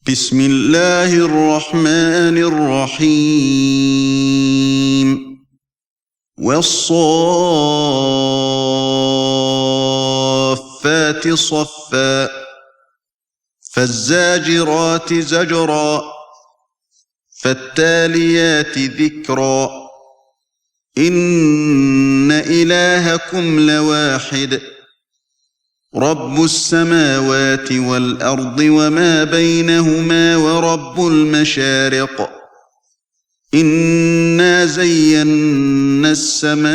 بسم الله الرحمن الرحيم والصافات صفا فالزاجرات زجرا فالتاليات ذكرا إن إلهكم لواحد رب السماوات والأرض وما بينهما ورب المشارق إنا زينا السماء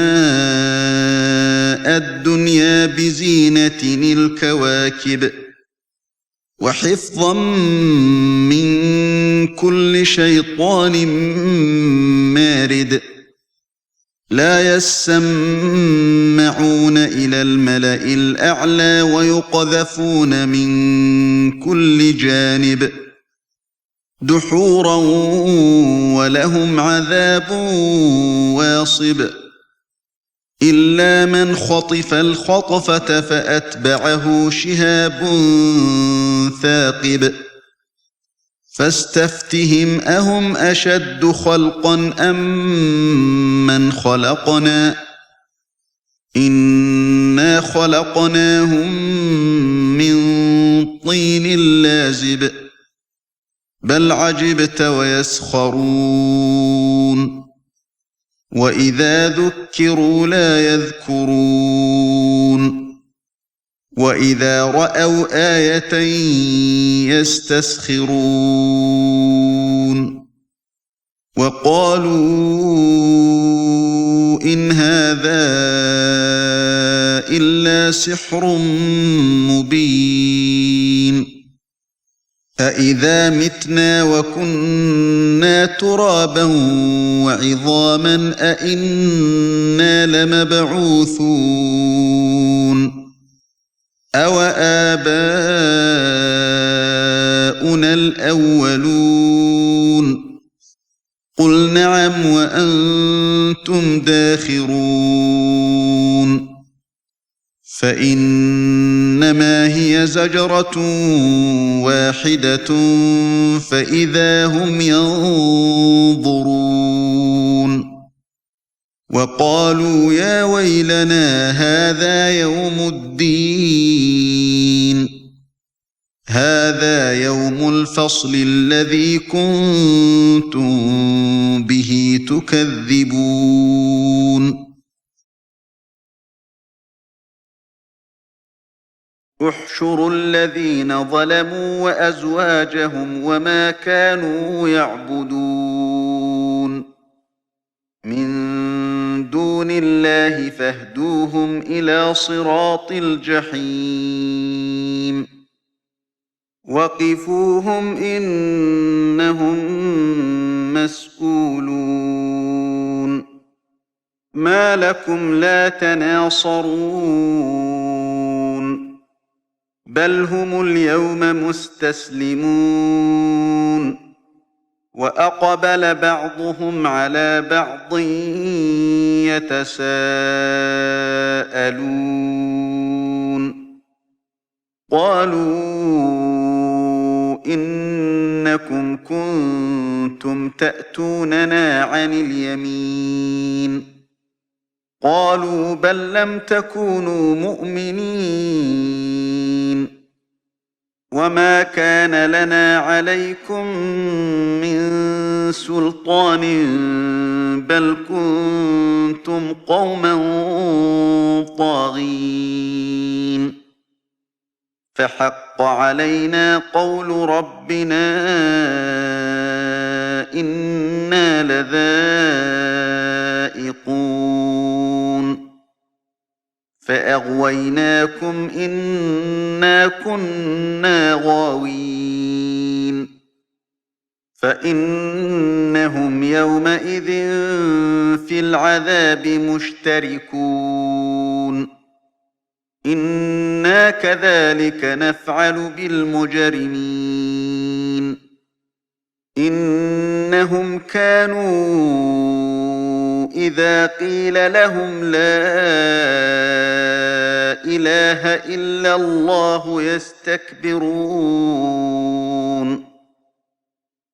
الدنيا بزينة الكواكب وحفظا من كل شيطان مارد لا يسمعون إلى الملأ الأعلى ويقذفون من كل جانب دحورا ولهم عذاب واصب إلا من خطف الخطفة فأتبعه شهاب ثاقب فاستفتهم أهم أشد خلقا أم من خلقنا إنا خلقناهم من طين لازب بل عجبت ويسخرون وإذا ذكروا لا يذكرون وإذا رأوا آية يستسخرون وقالوا إن هذا إلا سحر مبين أإذا متنا وكنا ترابا وعظاما أإنا لمبعوثون أَوَآبَاؤُنَا الْأَوَّلُونَ قُلْ نَعَمْ وَأَنْتُمْ دَاخِرُونَ فَإِنَّمَا هِيَ زَجْرَةٌ وَاحِدَةٌ فَإِذَا هُمْ يَنظُرُونَ وَقَالُوا يَا وَيْلَنَا هَذَا يَوْمُ الدِّينِ هَذَا يَوْمُ الْفَصْلِ الَّذِي كُنتُم بِهِ تُكَذِّبُونَ احشروا الذين ظلموا وأزواجهم وما كانوا يعبدون من دون الله فاهدوهم إلى صراط الجحيم وقفوهم إنهم مسئولون ما لكم لا تناصرون بل هم اليوم مستسلمون وأقبل بعضهم على بعض يتساءلون قالوا إنكم كنتم تأتوننا عن اليمين قالوا بل لم تكونوا مؤمنين وما كان لنا عليكم من سلطان بل كنتم قوما طاغين فحق علينا قول ربنا إنا لذائقون فأغويناكم إنا كنا غاوين فإنهم يومئذ في العذاب مشتركون إنا كذلك نفعل بالمجرمين إنهم كانوا إذا قيل لهم لا إله إلا الله يستكبرون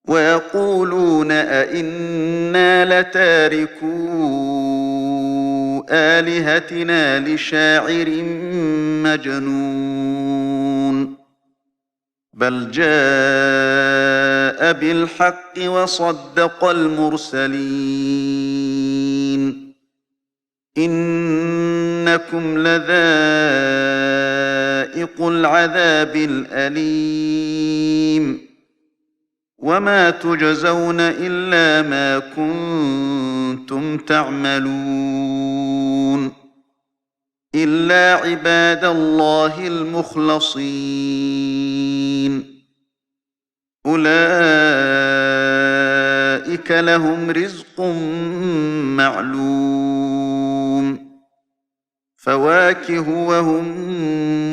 ويقولون أئنا لتاركو آلهتنا لشاعر مجنون بل جاء بالحق وصدق المرسلين إنكم لذائق العذاب الأليم وما تجزون إلا ما كنتم تعملون إلا عباد الله المخلصين أولئك لهم رزق معلوم فواكه وهم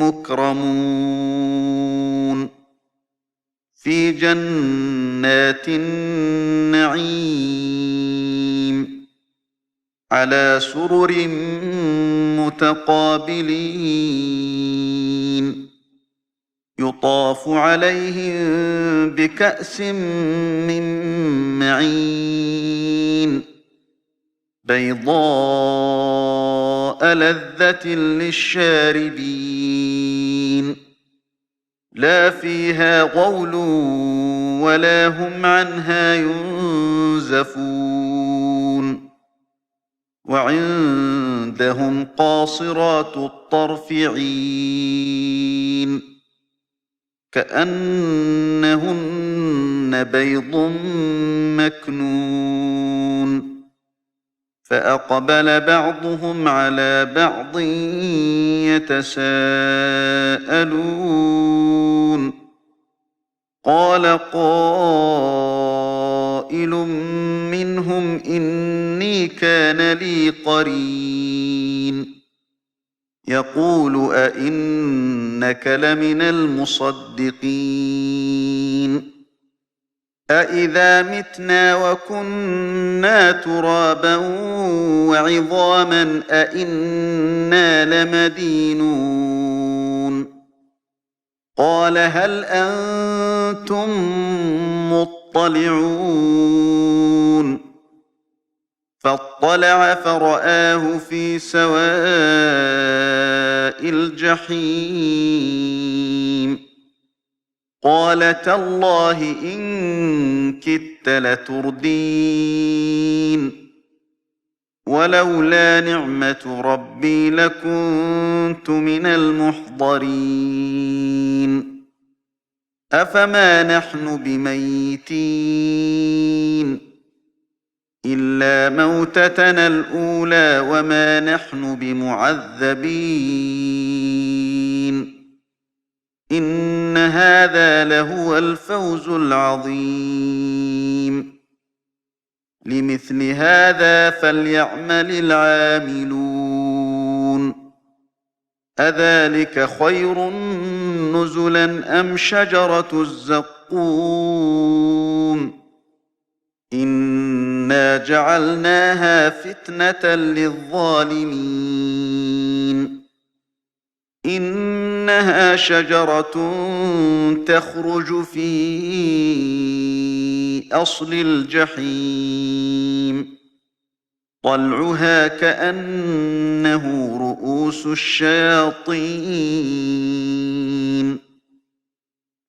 مكرمون في جنات النعيم على سرر متقابلين يطاف عليهم بكأس من معين بيضاء لذة للشاربين لا فيها غول ولا هم عنها ينزفون وعندهم قاصرات الطرف عين كأنهن بيض مكنون فأقبل بعضهم على بعض يتساءلون قال قائل منهم إني كان لي قرين يقول أئنك لمن المصدقين أئذا متنا وكنا ترابا وعظاما أئنا لمدينون قال هل أنتم مطلعون فاطلع فرآه في سواء الجحيم قال تالله إن كدت لتردين ولولا نعمة ربي لكنت من المحضرين أفما نحن بميتين إلا موتتنا الأولى وما نحن بمعذبين إن هذا لهو الفوز العظيم لمثل هذا فليعمل العاملون أذلك خير نزلا أم شجرة الزقوم إنا جعلناها فتنة للظالمين إنها شجرة تخرج في أصل الجحيم طلعها كأنه رؤوس الشياطين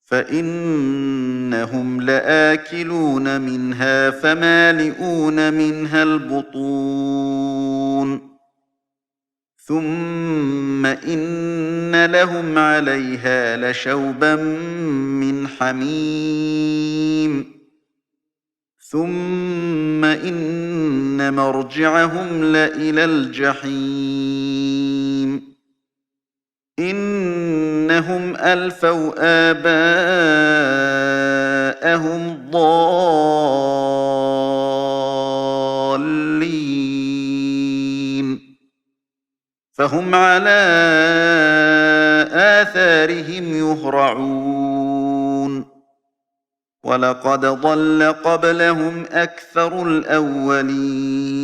فإنهم لآكلون منها فمالئون منها البطون ثم إن لهم عليها لشوبا من حميم ثم إن مرجعهم لإلى الجحيم إنهم ألفوا آباءهم ضالين فهم على آثارهم يهرعون ولقد ضل قبلهم أكثر الأولين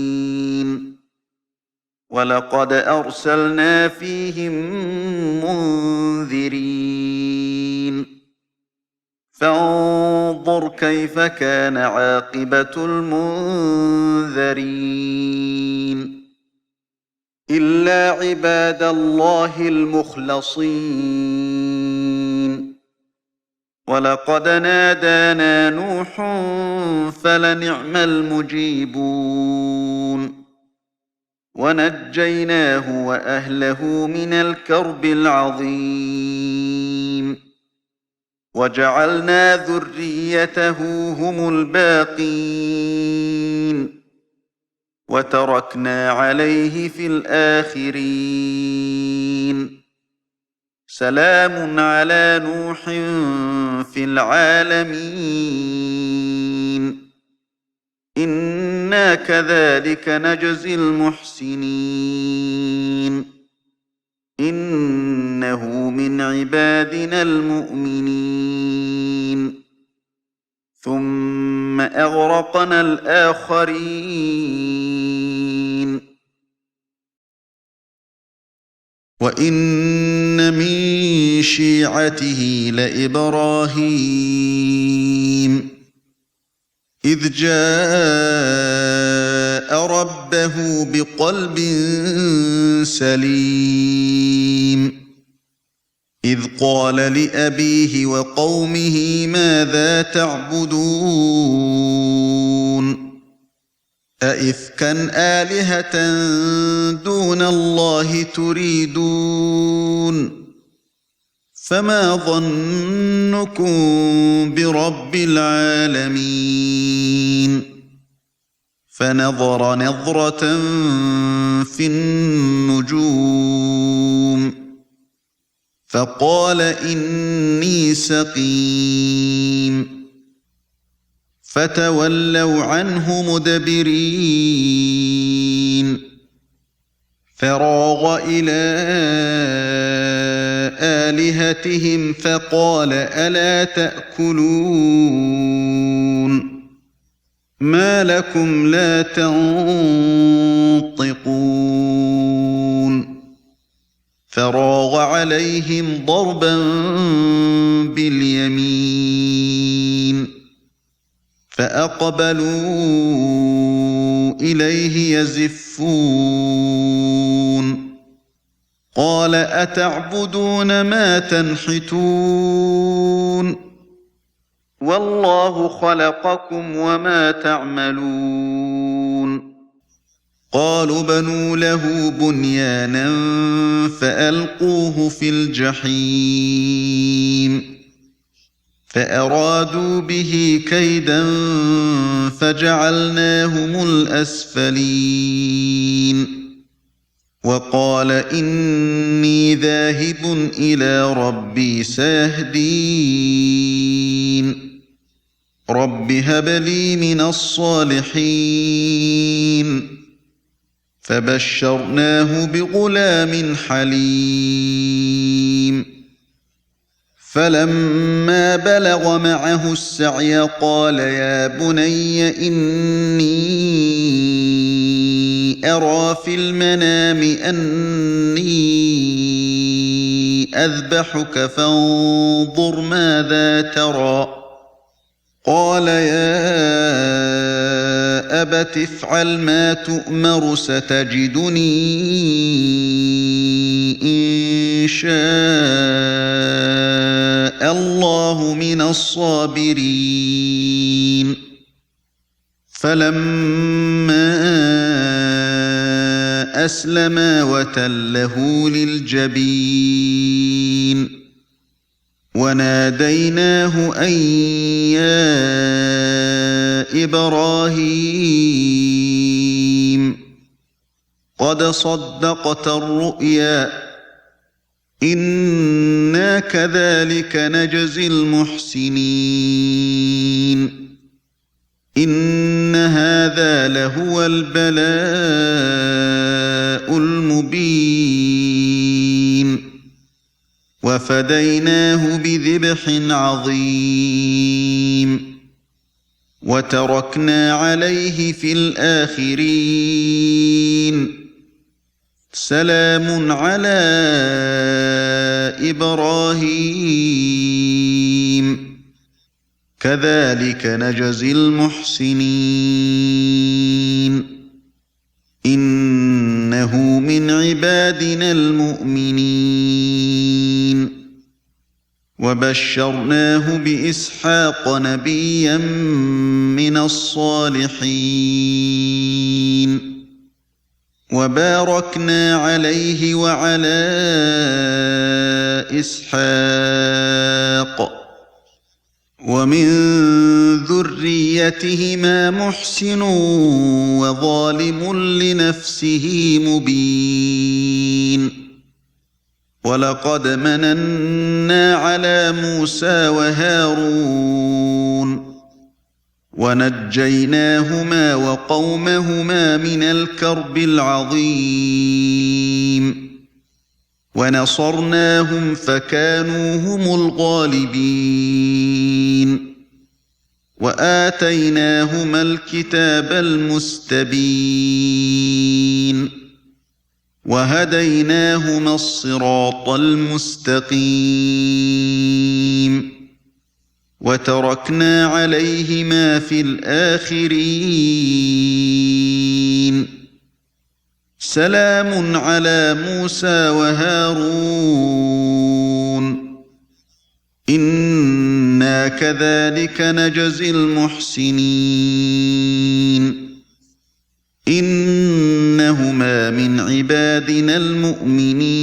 ولقد أرسلنا فيهم منذرين فانظر فانظر كيف كان عاقبة المنذرين إلا عباد الله المخلصين ولقد نادانا نوح فلنعم المجيبون ونجيناه وأهله من الكرب العظيم وجعلنا ذريته هم الباقين وتركنا عليه في الآخرين سلام على نوح في العالمين إنا كذلك نجزي المحسنين إنه من عبادنا المؤمنين ثم أغرقنا الآخرين وإن من شيعته لإبراهيم إذ جاء ربه بقلب سليم إذ قال لأبيه وقومه ماذا تعبدون أئفكا آلهة دون الله تريدون فما ظنكم برب العالمين فنظر نظرة في النجوم فقال إني سقيم فتولوا عنه مدبرين فراغ إلى آلهتهم فقال ألا تأكلون ما لكم لا تنطقون فراغ عليهم ضربا باليمين فأقبلوا إليه يزفون قال أتعبدون ما تنحتون والله خلقكم وما تعملون قالوا بنوا له بنيانا فألقوه في الجحيم فأرادوا به كيدا فجعلناهم الأسفلين وقال إني ذاهب إلى ربي سيهدين رب هب لي من الصالحين فبشرناه بغلام حليم فلما بلغ معه السعي قال يا بني إني أرى في المنام أني أذبحك فانظر ماذا ترى قال يا أبت افعل ما تؤمر ستجدني إن شاء الله من الصابرين فلما أسلما وتله للجبين وناديناه أن يا إبراهيم قد صدقت الرؤيا إنا كذلك نجزي المحسنين إن هذا لهو البلاء المبين وفديناه بذبح عظيم وتركنا عليه في الآخرين سلام على إبراهيم كذلك نجزي المحسنين إنه من عبادنا المؤمنين وبشرناه بإسحاق نبيا من الصالحين وباركنا عليه وعلى إسحاق ومن ذريتهما محسن وظالم لنفسه مبين ولقد مننا على موسى وهارون ونجيناهما وقومهما من الكرب العظيم ونصرناهم فكانوا هم الغالبين وآتيناهما الكتاب المستبين وهديناهما الصراط المستقيم وتركنا عليهما في الآخرين سلام على موسى وهارون إنا كذلك نجزي المحسنين إنهما من عبادنا المؤمنين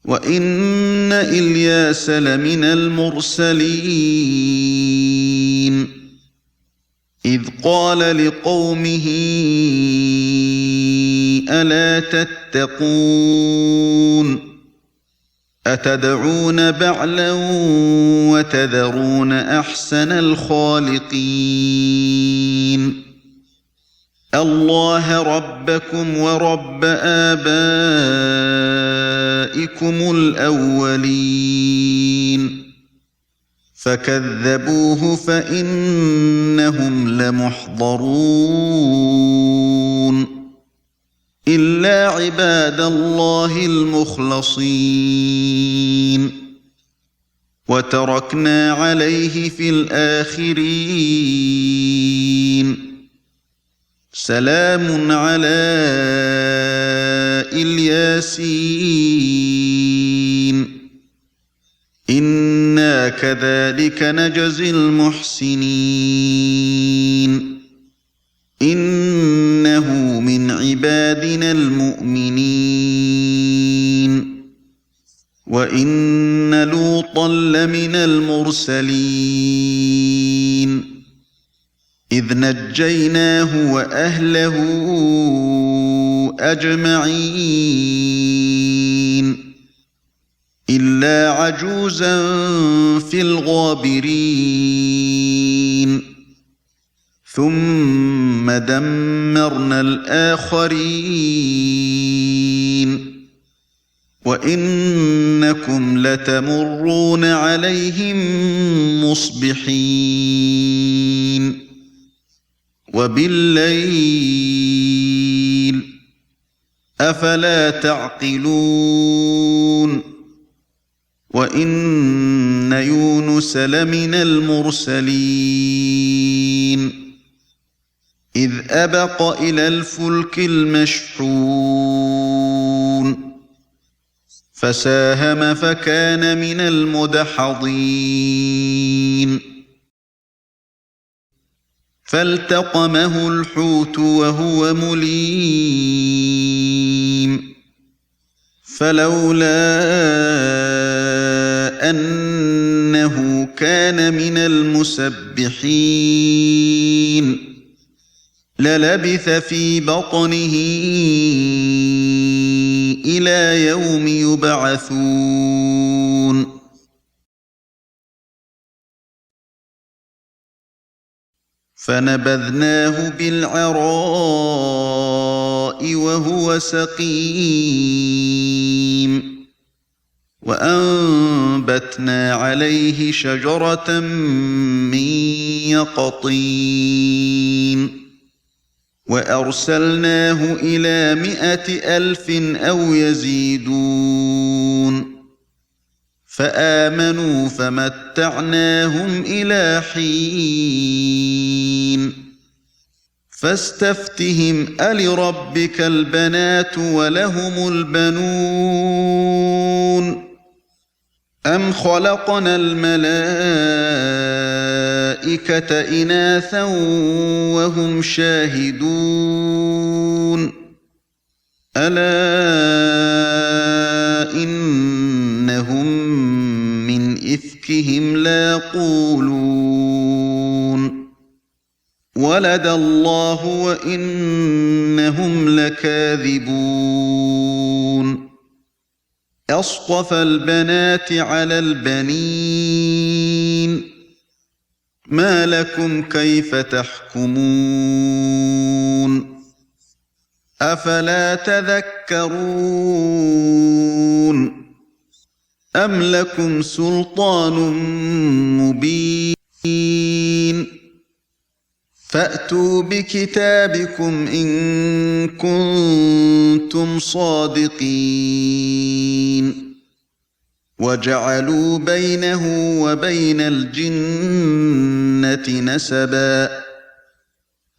وإن إلياس لمن المرسلين إذ قال لقومه ألا تتقون أتدعون بعلا وتذرون أحسن الخالقين الله ربكم ورب آبائكم الأولين فكذبوه فإنهم لمحضرون إلا عباد الله المخلصين وتركنا عليه في الآخرين سلام على الياسين إنا كذلك نجزي المحسنين إنه من عبادنا المؤمنين وإن لوطا لمن المرسلين إذ نجيناه وأهله أجمعين إلا عجوزا في الغابرين ثم دمرنا الآخرين وإنكم لتمرون عليهم مصبحين وبالليل أفلا تعقلون وإن يونس لمن المرسلين إذ أبق إلى الفلك المشحون فساهم فكان من المدحضين فالتقمه الحوت وهو مليم فلولا أنه كان من المسبحين للبث في بطنه إلى يوم يبعثون فنبذناه بالعراء وهو سقيم وأنبتنا عليه شجرة من يقطين وأرسلناه إلى 100,000 أو يزيدون فآمنوا فمتعناهم إلى حين فاستفتهم ألربك البنات ولهم البنون أم خلقنا الملائكة إناثا وهم شاهدون ألا إنهم من إفكهم ليقولون ولد الله وإنهم لكاذبون أصطفى البنات على البنين ما لكم كيف تحكمون أفلا تذكرون أم لكم سلطان مبين فأتوا بكتابكم إن كنتم صادقين وجعلوا بينه وبين الجنة نسبا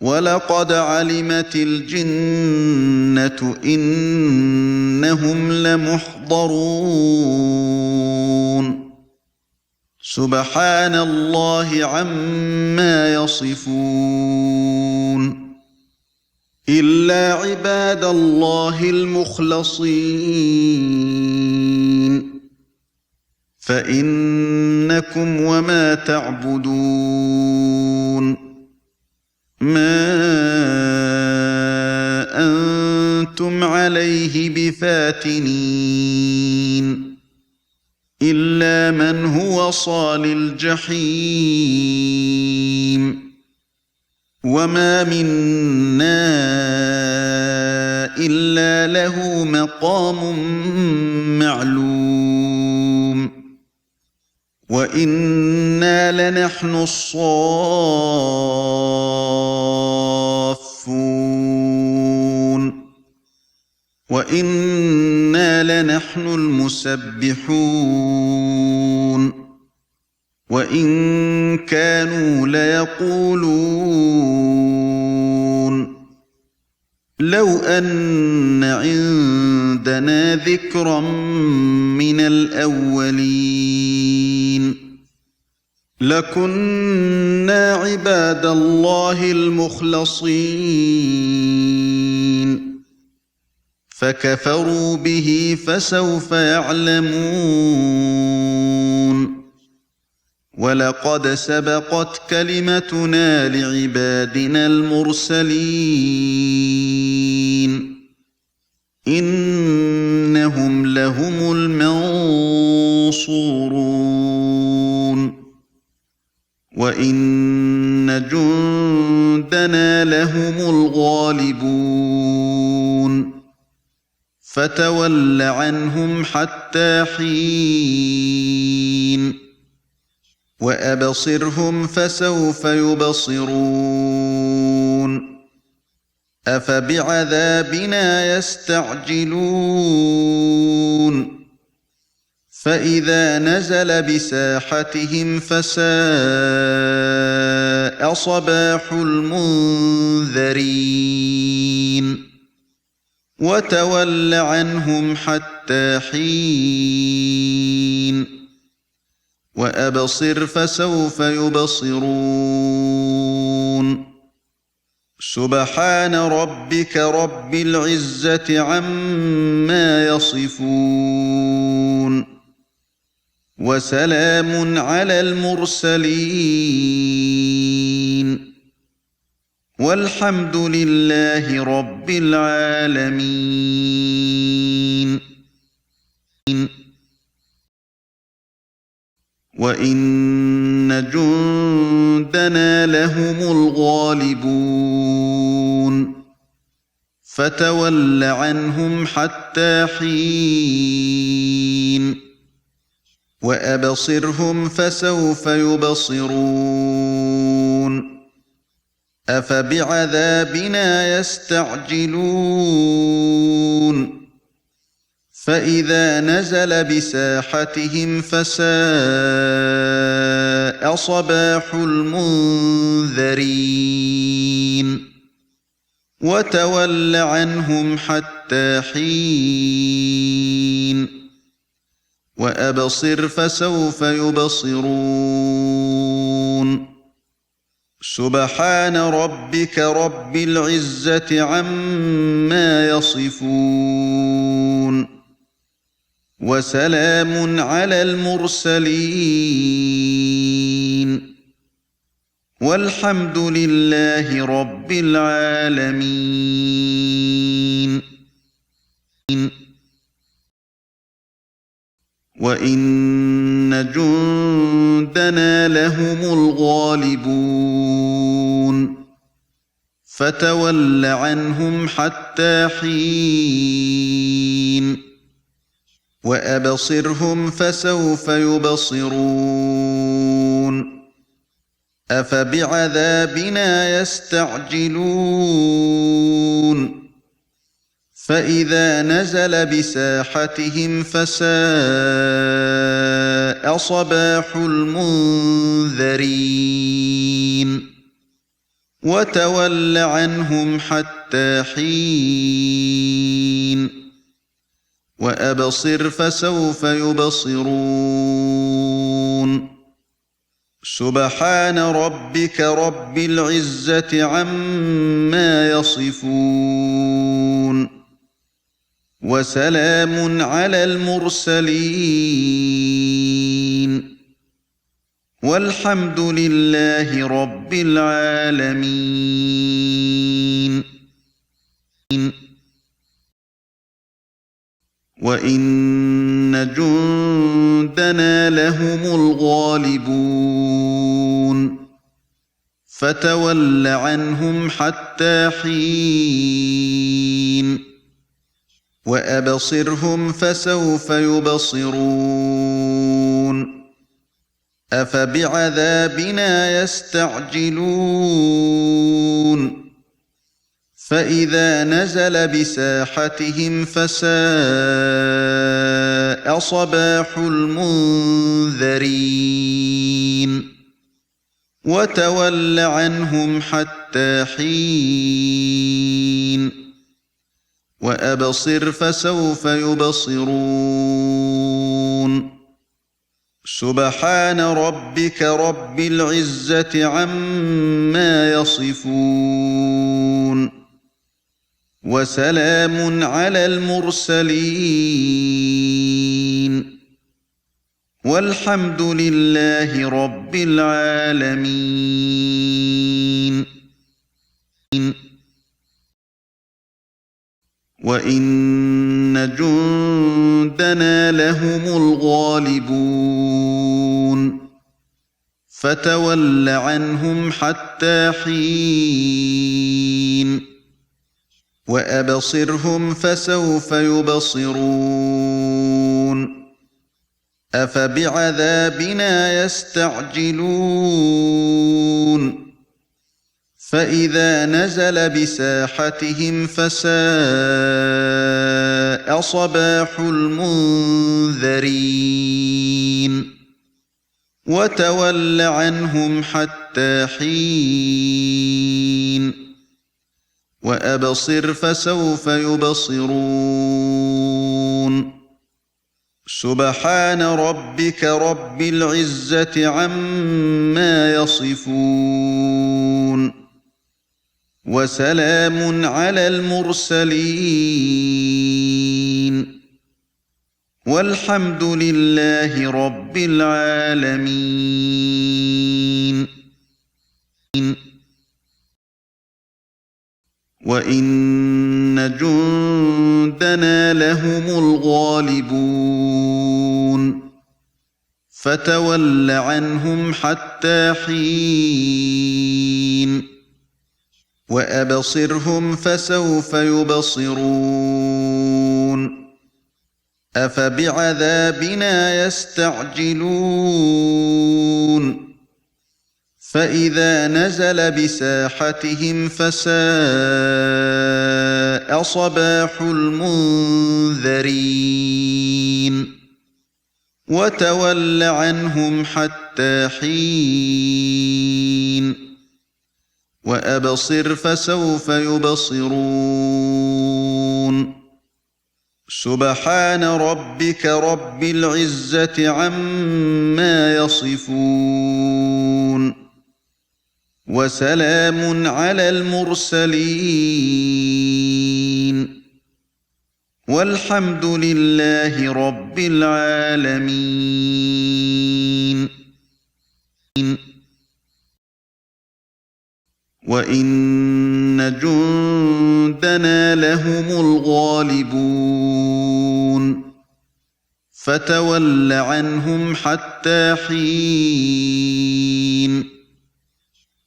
ولقد علمت الجنة إنهم لمحضرون سبحان الله عما يصفون إلا عباد الله المخلصين فإنكم وما تعبدون ما أنتم عليه بفاتنين إلا من هو صال الجحيم وما منا إلا له مقام معلوم وإنا لنحن الصافون وإنا لنحن المسبحون وإن كانوا ليقولون لو أن عندنا ذكرا من الأولين لكنا عباد الله المخلصين فكفروا به فسوف يعلمون ولقد سبقت كلمتنا لعبادنا المرسلين إنهم لهم المنصورون وإن جندنا لهم الغالبون فتول عنهم حتى حين وأبصرهم فسوف يبصرون أفبعذابنا يستعجلون فإذا نزل بساحتهم فساء صباح المنذرين وتول عنهم حتى حين وأبصر فسوف يبصرون سبحان ربك رب العزة عما يصفون وسلام على المرسلين والحمد لله رب العالمين وإن جندنا لهم الغالبون فتول عنهم حتى حين وأبصرهم فسوف يبصرون أفبعذابنا يستعجلون فإذا نزل بساحتهم فساء صباح المنذرين وتول عنهم حتى حين وأبصر فسوف يبصرون سبحان ربك رب العزة عما يصفون وسلام على المرسلين والحمد لله رب العالمين وإن جندنا لهم الغالبون فتول عنهم حتى حين وأبصرهم فسوف يبصرون أفبعذابنا يستعجلون فإذا نزل بساحتهم فساء صباح المنذرين وتول عنهم حتى حين وأبصر فسوف يبصرون سبحان ربك رب العزة عما يصفون وسلام على المرسلين والحمد لله رب العالمين وإن جندنا لهم الغالبون فتول عنهم حتى حين وأبصرهم فسوف يبصرون أفبعذابنا يستعجلون فإذا نزل بساحتهم فساء صباح المنذرين وتول عنهم حتى حين وأبصر فسوف يبصرون سبحان ربك رب العزة عما يصفون وسلام على المرسلين والحمد لله رب العالمين وإن جندنا لهم الغالبون فتول عنهم حتى حين وأبصرهم فسوف يبصرون أفبعذابنا يستعجلون فإذا نزل بساحتهم فساء صباح المنذرين وتول عنهم حتى حين وأبصر فسوف يبصرون سبحان ربك رب العزة عما يصفون وسلام على المرسلين والحمد لله رب العالمين وإن جندنا لهم الغالبون فتول عنهم حتى حين وأبصرهم فسوف يبصرون أفبعذابنا يستعجلون فإذا نزل بساحتهم فساء صباح المنذرين وتول عنهم حتى حين وأبصر فسوف يبصرون سبحان ربك رب العزة عما يصفون وسلام على المرسلين والحمد لله رب العالمين وإن جندنا لهم الغالبون فتول عنهم حتى حين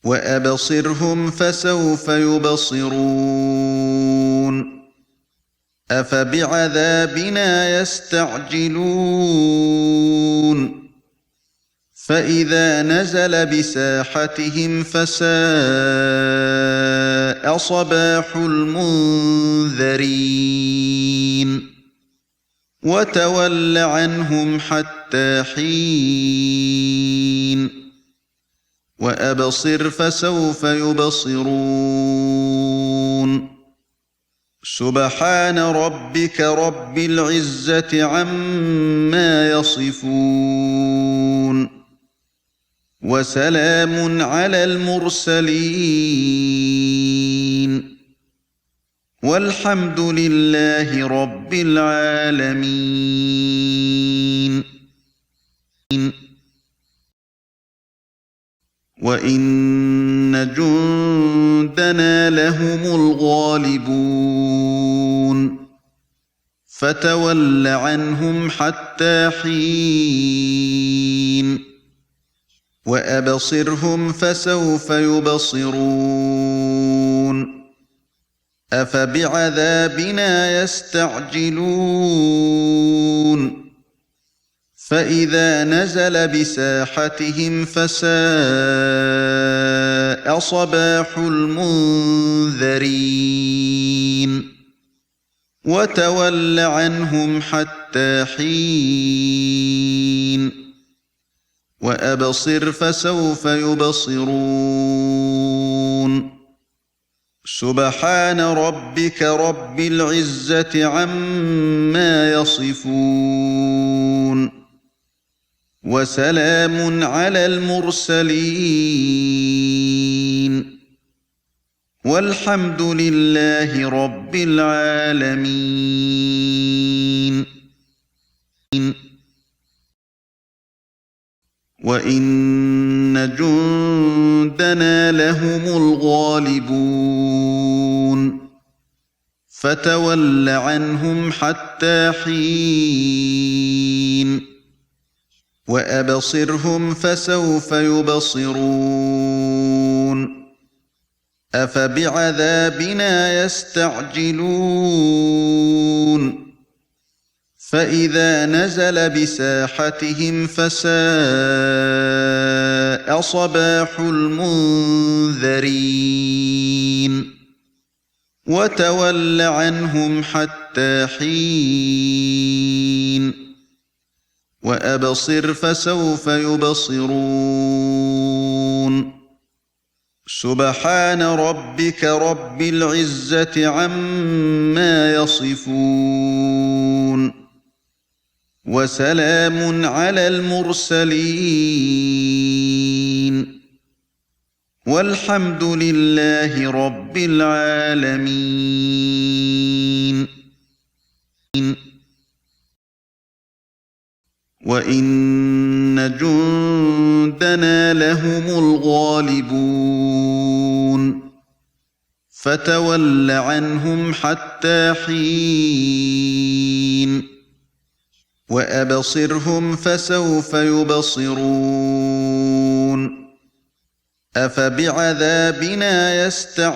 وأبصرهم فسوف يبصرون أفبعذابنا يستعجلون فإذا نزل بساحتهم فساء صباح المنذرين وتول عنهم حتى حين وأبصر فسوف يبصرون سبحان ربك رب العزة عما يصفون وسلام على المرسلين والحمد لله رب العالمين وإن جندنا لهم الغالبون فتول عنهم حتى حين وأبصرهم فسوف يبصرون أفبعذابنا يستعجلون فإذا نزل بساحتهم فساء صباح المنذرين وتول عنهم حتى حين وأبصر فسوف يبصرون سبحان ربك رب العزة عما يصفون وسلام على المرسلين والحمد لله رب العالمين وإن جندنا لهم الغالبون فتول عنهم حتى حين وأبصرهم فسوف يبصرون أفبعذابنا يستعجلون فإذا نزل بساحتهم فساء صباح المنذرين وتول عنهم حتى حين وأبصر فسوف يبصرون سبحان ربك رب العزة عما يصفون وسلام على المرسلين والحمد لله رب العالمين وإن جندنا لهم الغالبون فتول عنهم حتى حين وأبصرهم فسوف يبصرون أفبعذابنا يستعجلون